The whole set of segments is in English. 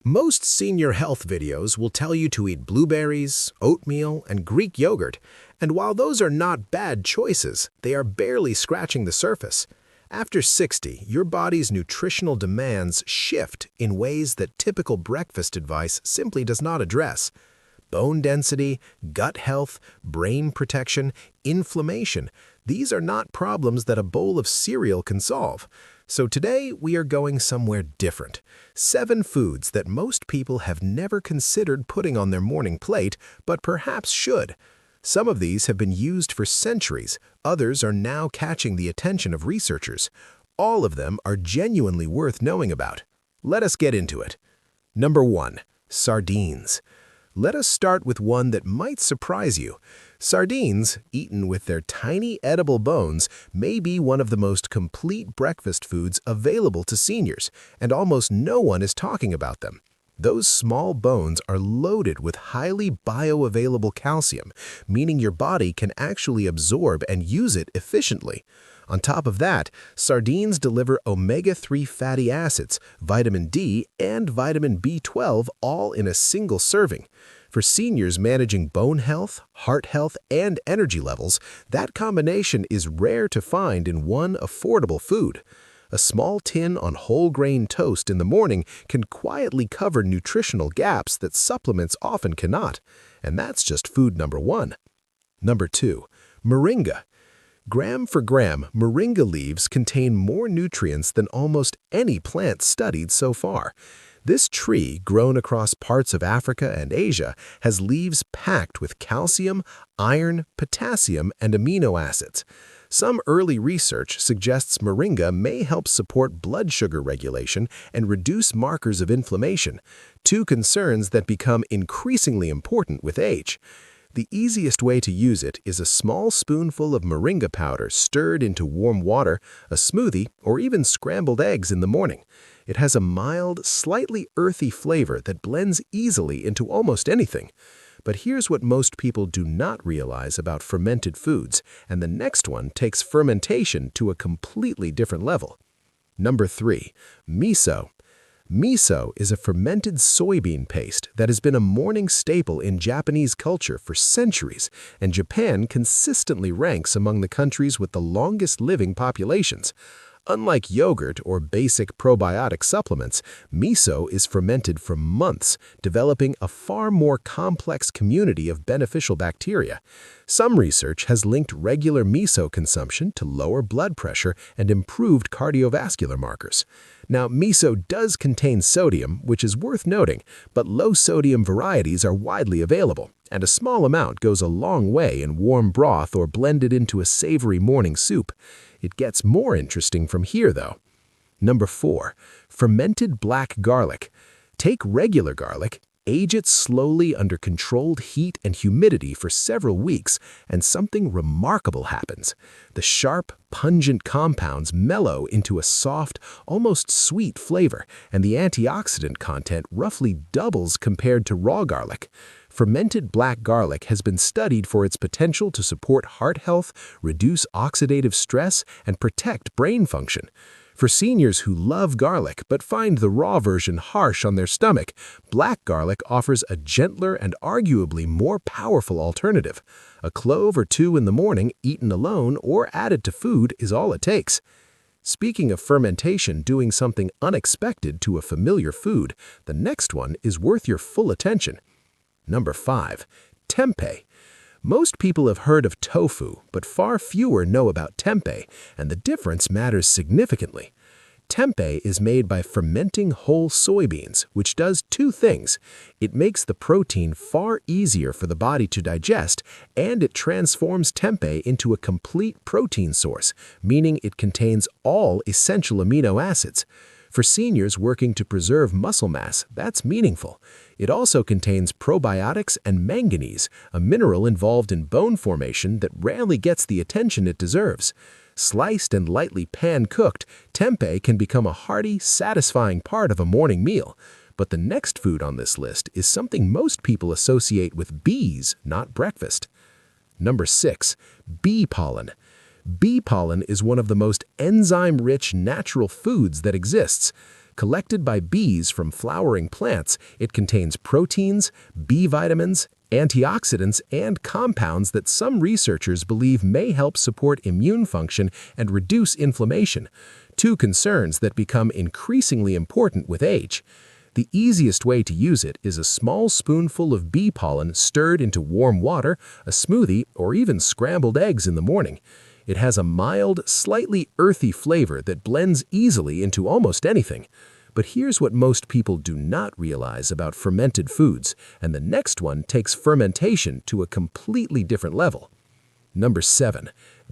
Most senior health videos will tell you to eat blueberries, oatmeal, and Greek yogurt, and while those are not bad choices, they are barely scratching the surface. After 60, your body's nutritional demands shift in ways that typical breakfast advice simply does not address. Bone density, gut health, brain protection, inflammation, these are not problems that a bowl of cereal can solve. So today, we are going somewhere different. 7 foods that most people have never considered putting on their morning plate, but perhaps should. Some of these have been used for centuries, others are now catching the attention of researchers. All of them are genuinely worth knowing about. Let us get into it. Number 1. Sardines. Let us start with one that might surprise you. Sardines, eaten with their tiny edible bones, may be one of the most complete breakfast foods available to seniors, and almost no one is talking about them. Those small bones are loaded with highly bioavailable calcium, meaning your body can actually absorb and use it efficiently. On top of that, sardines deliver omega-3 fatty acids, vitamin D, and vitamin B12 all in a single serving. For seniors managing bone health, heart health, and energy levels, that combination is rare to find in one affordable food. A small tin on whole grain toast in the morning can quietly cover nutritional gaps that supplements often cannot. And that's just food number 1. Number 2. Moringa. Gram for gram, moringa leaves contain more nutrients than almost any plant studied so far. This tree, grown across parts of Africa and Asia, has leaves packed with calcium, iron, potassium, and amino acids. Some early research suggests moringa may help support blood sugar regulation and reduce markers of inflammation, 2 concerns that become increasingly important with age. The easiest way to use it is a small spoonful of moringa powder stirred into warm water, a smoothie, or even scrambled eggs in the morning. It has a mild, slightly earthy flavor that blends easily into almost anything. But here's what most people do not realize about fermented foods, and the next one takes fermentation to a completely different level. Number 3. Miso. Miso is a fermented soybean paste that has been a morning staple in Japanese culture for centuries, and Japan consistently ranks among the countries with the longest living populations. Unlike yogurt or basic probiotic supplements, miso is fermented for months, developing a far more complex community of beneficial bacteria. Some research has linked regular miso consumption to lower blood pressure and improved cardiovascular markers. Now, miso does contain sodium, which is worth noting, but low-sodium varieties are widely available, and a small amount goes a long way in warm broth or blended into a savory morning soup. It gets more interesting from here, though. Number 4. Fermented black garlic. Take regular garlic, age it slowly under controlled heat and humidity for several weeks, and something remarkable happens. The sharp, pungent compounds mellow into a soft, almost sweet flavor, and the antioxidant content roughly doubles compared to raw garlic. Fermented black garlic has been studied for its potential to support heart health, reduce oxidative stress, and protect brain function. For seniors who love garlic but find the raw version harsh on their stomach, black garlic offers a gentler and arguably more powerful alternative. A clove or 2 in the morning, eaten alone or added to food, is all it takes. Speaking of fermentation doing something unexpected to a familiar food, the next one is worth your full attention. Number 5. Tempeh. Most people have heard of tofu, but far fewer know about tempeh, and the difference matters significantly. Tempeh is made by fermenting whole soybeans, which does 2 things. It makes the protein far easier for the body to digest, and it transforms tempeh into a complete protein source, meaning it contains all essential amino acids. For seniors working to preserve muscle mass, that's meaningful. It also contains probiotics and manganese, a mineral involved in bone formation that rarely gets the attention it deserves. Sliced and lightly pan-cooked, tempeh can become a hearty, satisfying part of a morning meal. But the next food on this list is something most people associate with bees, not breakfast. Number 6. Bee pollen. Bee pollen is one of the most enzyme-rich natural foods that exists. Collected by bees from flowering plants, it contains proteins, B vitamins, antioxidants, and compounds that some researchers believe may help support immune function and reduce inflammation, two concerns that become increasingly important with age. The easiest way to use it is a small spoonful of bee pollen stirred into warm water, a smoothie, or even scrambled eggs in the morning. It has a mild, slightly earthy flavor that blends easily into almost anything. But here's what most people do not realize about fermented foods, and the next one takes fermentation to a completely different level. Number 7.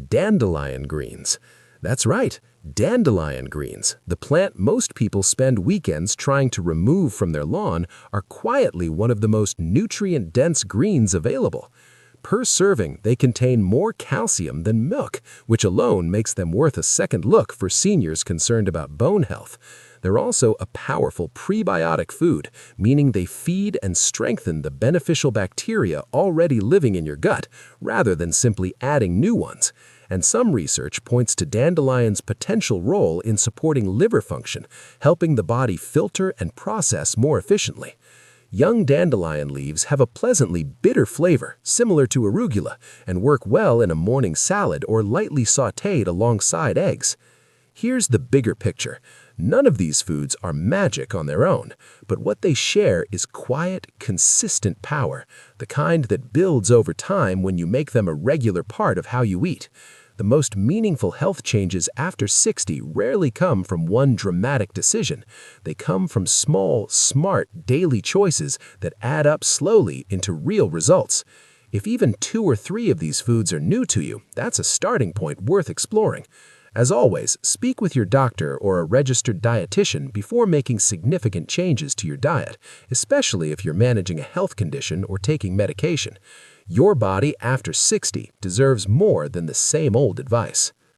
Dandelion greens. That's right, dandelion greens, the plant most people spend weekends trying to remove from their lawn, are quietly one of the most nutrient-dense greens available. Per serving, they contain more calcium than milk, which alone makes them worth a second look for seniors concerned about bone health. They're also a powerful prebiotic food, meaning they feed and strengthen the beneficial bacteria already living in your gut, rather than simply adding new ones. And some research points to dandelion's potential role in supporting liver function, helping the body filter and process more efficiently. Young dandelion leaves have a pleasantly bitter flavor, similar to arugula, and work well in a morning salad or lightly sautéed alongside eggs. Here's the bigger picture. None of these foods are magic on their own, but what they share is quiet, consistent power, the kind that builds over time when you make them a regular part of how you eat. The most meaningful health changes after 60 rarely come from one dramatic decision. They come from small, smart, daily choices that add up slowly into real results. If even 2 or 3 of these foods are new to you, that's a starting point worth exploring. As always, speak with your doctor or a registered dietitian before making significant changes to your diet, especially if you're managing a health condition or taking medication. Your body after 60 deserves more than the same old advice.